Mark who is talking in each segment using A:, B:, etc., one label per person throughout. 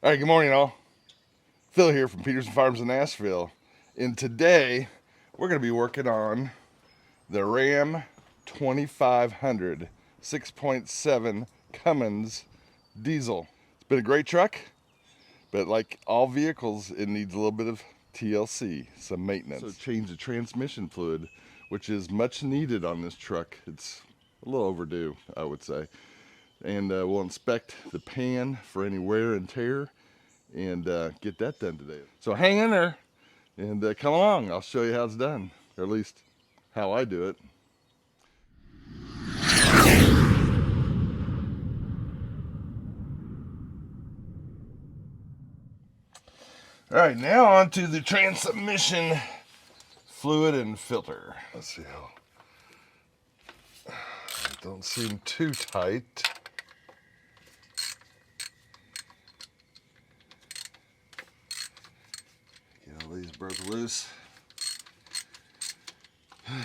A: All right, good morning, all. Phil here from Peterson Farms in Nashville. And today, we're going to be working on the Ram 2500 6.7 Cummins diesel. It's been a great truck, but like all vehicles, it needs a little bit of TLC, some maintenance. So change the transmission fluid, which is much needed on this truck. It's a little overdue, I would say. And we'll inspect the pan for any wear and tear and get that done today. So hang in there and come along. I'll show you how it's done, or at least how I do it. All right, now on to the transmission fluid and filter. Let's see how it don't seem too tight. Get all these broke loose. An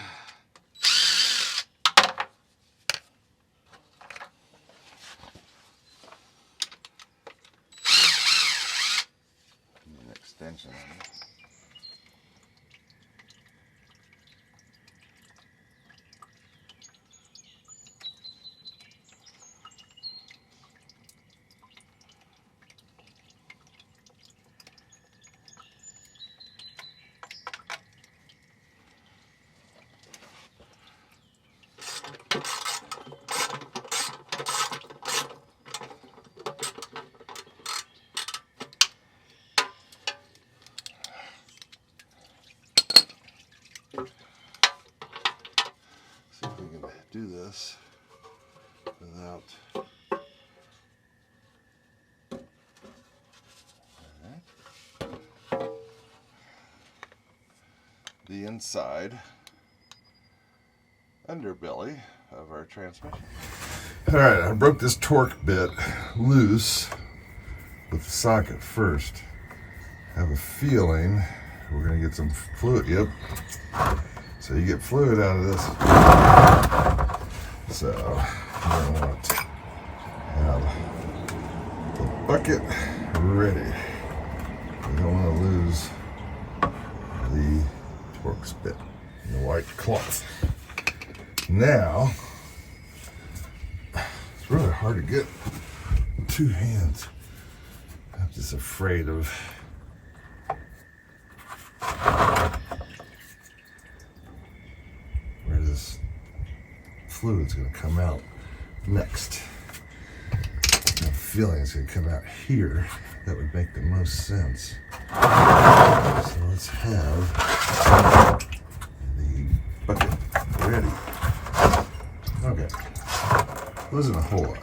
A: extension on it. See if we can do this without. The inside underbelly of our transmission. All right, I broke this torque bit loose with the socket first. I have a feeling we're gonna get some fluid. Yep. So you get fluid out of this. So you're gonna want to have the bucket ready. You don't want to lose the torque bit in the white cloth. Now, it's really hard to get with two hands. I'm just afraid of where this fluid's going to come out next. I have a feeling it's going to come out here. That would make the most sense. So let's have the bucket ready. Okay, wasn't a whole lot.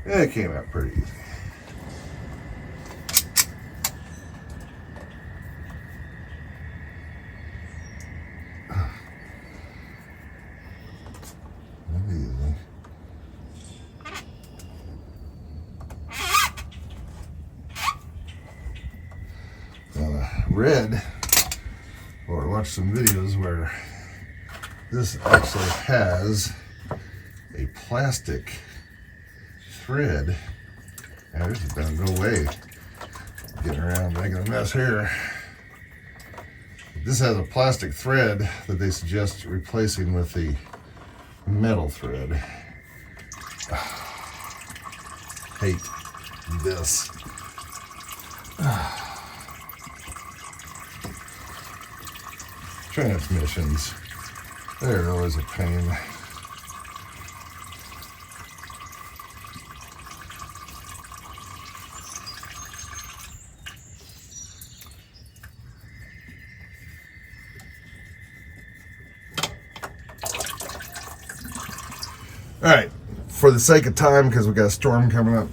A: It came out pretty easy. Read or watch some videos where this actually has a plastic thread. Now this is gonna go away. Getting around making a mess here. This has a plastic thread that they suggest replacing with the metal thread. Hate this. Transmissions, they're always a pain. All right, for the sake of time, because we got a storm coming up,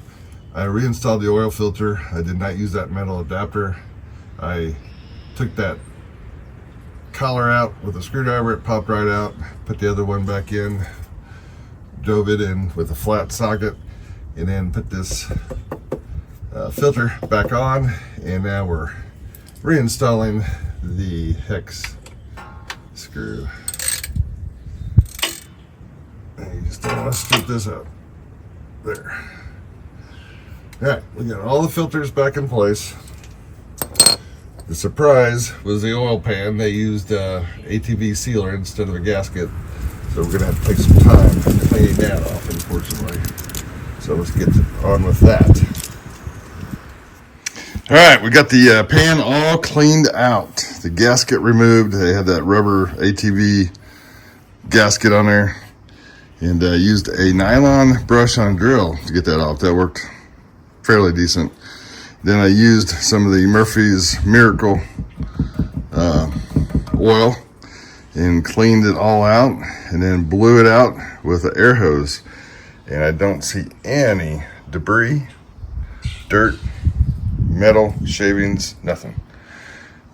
A: I reinstalled the oil filter. I did not use that metal adapter. I took that collar out with a screwdriver. It popped right out. Put the other one back in, drove it in with a flat socket, and then put this filter back on. And now we're reinstalling the hex screw. And you just don't want to scoop this up. There. All right, we got all the filters back in place. The surprise was the oil pan. They used ATV sealer instead of a gasket. So we're gonna have to take some time cleaning that off, unfortunately. So let's get on with that. All right, we got the pan all cleaned out. The gasket removed. They had that rubber ATV gasket on there. And used a nylon brush on drill to get that off. That worked fairly decent. Then I used some of the Murphy's Miracle oil and cleaned it all out, and then blew it out with an air hose. And I don't see any debris, dirt, metal, shavings, nothing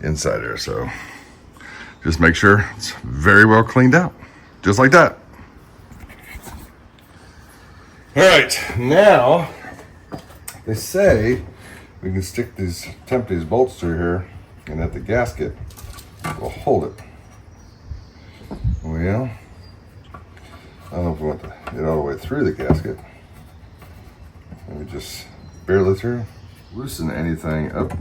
A: inside there. So just make sure it's very well cleaned out, just like that. All right, now they say we can stick these, temp these bolts through here, and that the gasket will hold it. Well, I don't know if we want to get all the way through the gasket. Maybe just barely through. Loosen anything up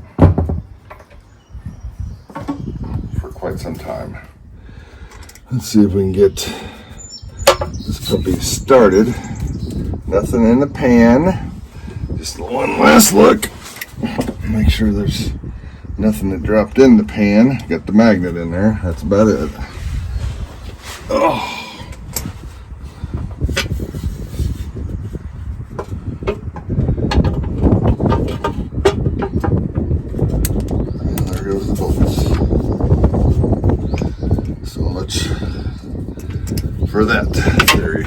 A: for quite some time. Let's see if we can get this puppy started. Nothing in the pan. Just one last look. Make sure there's nothing that dropped in the pan. Got the magnet in there. That's about it. Oh. And there goes the bolts. So much for that theory.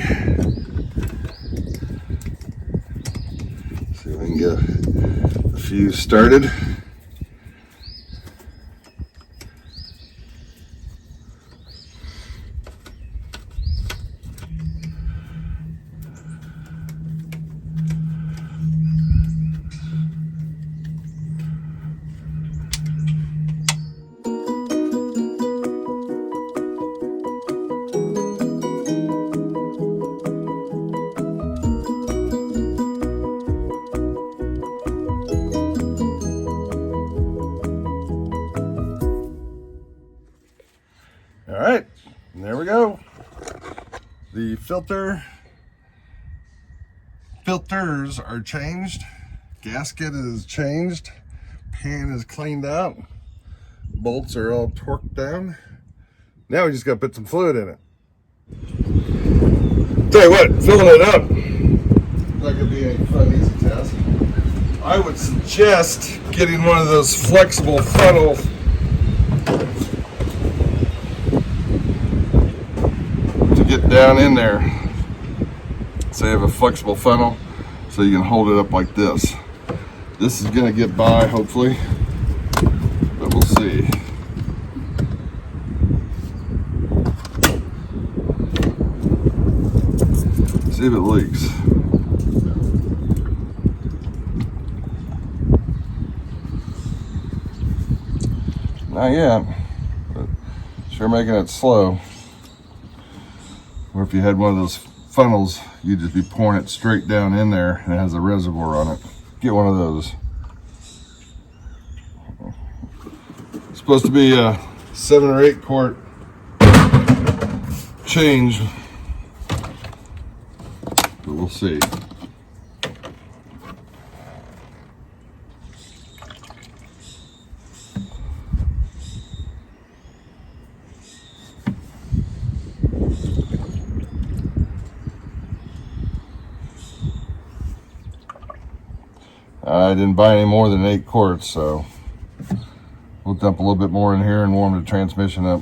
A: See if we can get a few started. All right, and there we go. The filters are changed. Gasket is changed. Pan is cleaned out. Bolts are all torqued down. Now we just got to put some fluid in it. Tell you what, filling it up is not going to be any fun, easy task. I would suggest getting one of those flexible funnels to get down in there. So you have a flexible funnel so you can hold it up like this. This is going to get by, hopefully, but we'll see. See if it leaks. Not yet, but sure making it slow. Or if you had one of those funnels, you'd just be pouring it straight down in there, and it has a reservoir on it. Get one of those. It's supposed to be a 7 or 8 quart change, but we'll see. I didn't buy any more than 8 quarts, so we'll dump a little bit more in here and warm the transmission up.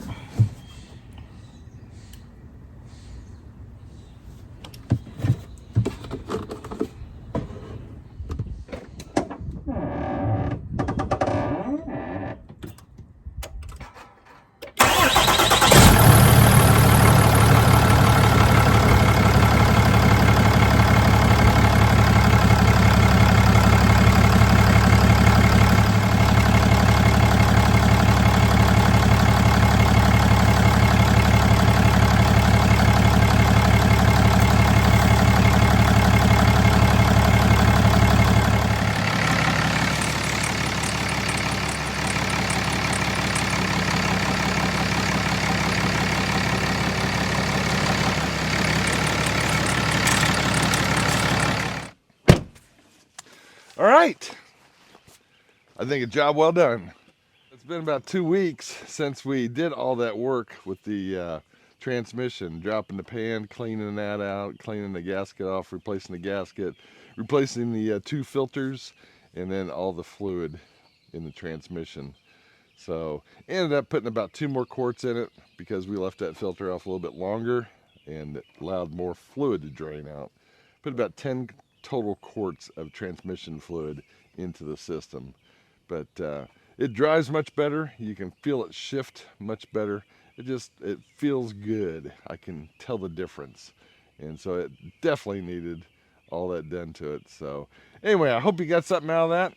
A: All right. I think a job well done. It's been about 2 weeks since we did all that work with the transmission, dropping the pan, cleaning that out, cleaning the gasket off, replacing the gasket, replacing the 2 filters, and then all the fluid in the transmission. So ended up putting about 2 more quarts in it because we left that filter off a little bit longer and it allowed more fluid to drain out. Put about 10 total quarts of transmission fluid into the system. But it drives much better. You can feel it shift much better. It feels good. I can tell the difference. And so it definitely needed all that done to it. So anyway, I hope you got something out of that.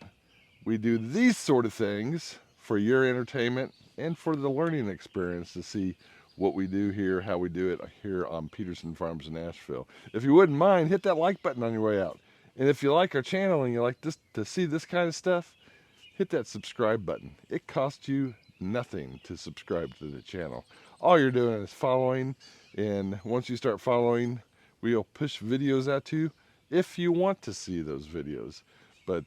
A: We do these sort of things for your entertainment and for the learning experience to see what we do here, how we do it here on Peterson Farms in Nashville. If you wouldn't mind, hit that like button on your way out. And if you like our channel and you like this to see this kind of stuff, hit that subscribe button. It costs you nothing to subscribe to the channel. All you're doing is following, and once you start following, we'll push videos out to you if you want to see those videos. But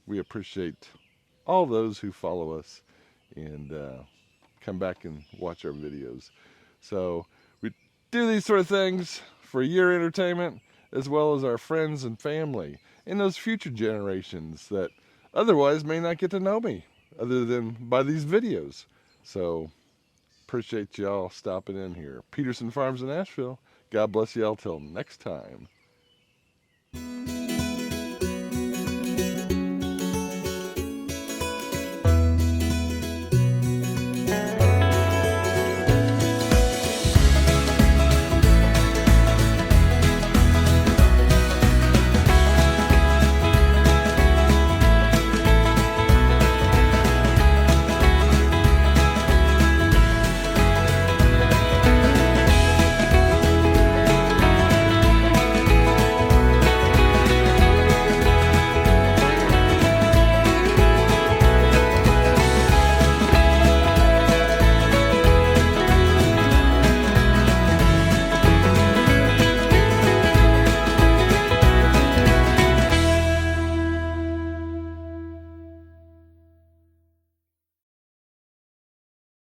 A: we appreciate all those who follow us and come back and watch our videos. So we do these sort of things for your entertainment as well as our friends and family and those future generations that otherwise may not get to know me other than by these videos. So appreciate y'all stopping in here. Peterson Farms in Nashville. God bless y'all till next time.